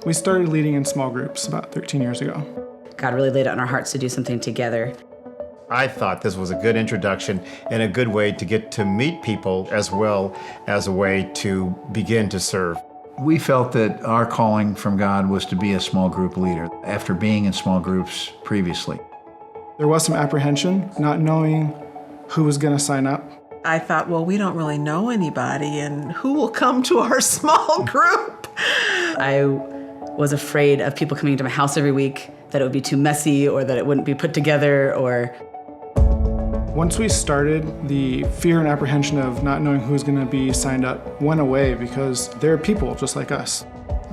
We started leading in small groups about 13 years ago. God really laid it on our hearts to do something together. I thought this was a good introduction and a good way to get to meet people as well as a way to begin to serve. We felt that our calling from God was to be a small group leader after being in small groups previously. There was some apprehension, not knowing who was going to sign up. I thought, well, we don't really know anybody, and who will come to our small group? I was afraid of people coming to my house every week, that it would be too messy or that it wouldn't be put together or... Once we started, the fear and apprehension of not knowing who was going to be signed up went away because they're people just like us.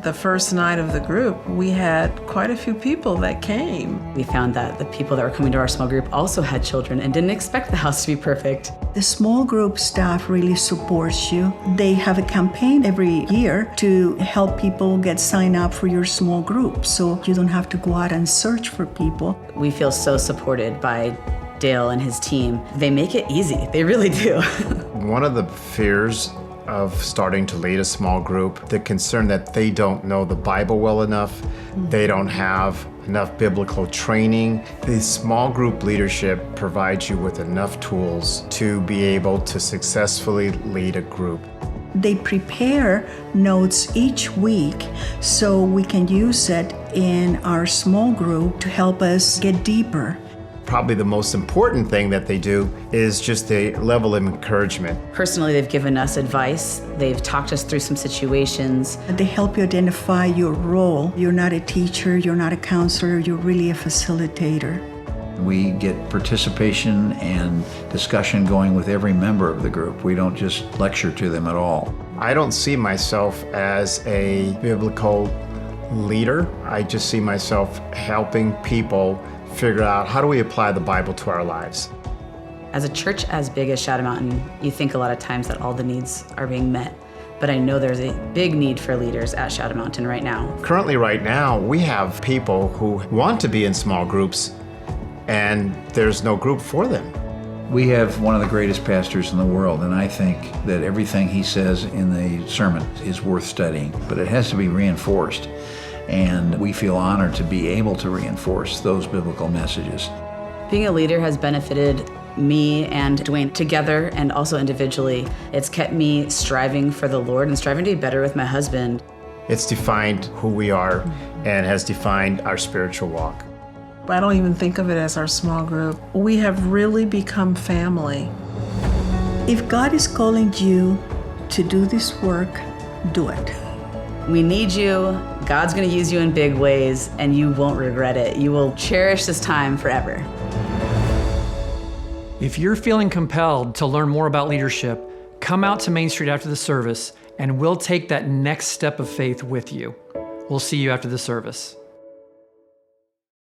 The first night of the group, we had quite a few people that came. We found that the people that were coming to our small group also had children and didn't expect the house to be perfect. The small group staff really supports you. They have a campaign every year to help people get signed up for your small group, so you don't have to go out and search for people. We feel so supported by Dale and his team. They make it easy. They really do. One of the fears of starting to lead a small group, the concern that they don't know the Bible well enough, they don't have enough biblical training. The small group leadership provides you with enough tools to be able to successfully lead a group. They prepare notes each week so we can use it in our small group to help us get deeper. Probably the most important thing that they do is just the level of encouragement. Personally, they've given us advice. They've talked us through some situations. They help you identify your role. You're not a teacher, you're not a counselor, you're really a facilitator. We get participation and discussion going with every member of the group. We don't just lecture to them at all. I don't see myself as a biblical leader. I just see myself helping people figure out how do we apply the Bible to our lives. As a church as big as Shadow Mountain, you think a lot of times that all the needs are being met. But I know there's a big need for leaders at Shadow Mountain right now. Currently right now, we have people who want to be in small groups and there's no group for them. We have one of the greatest pastors in the world, and I think that everything he says in the sermon is worth studying, but it has to be reinforced. And we feel honored to be able to reinforce those biblical messages. Being a leader has benefited me and Dwayne together and also individually. It's kept me striving for the Lord and striving to be better with my husband. It's defined who we are and has defined our spiritual walk. I don't even think of it as our small group. We have really become family. If God is calling you to do this work, do it. We need you. God's going to use you in big ways, and you won't regret it. You will cherish this time forever. If you're feeling compelled to learn more about leadership, come out to Main Street after the service, and we'll take that next step of faith with you. We'll see you after the service.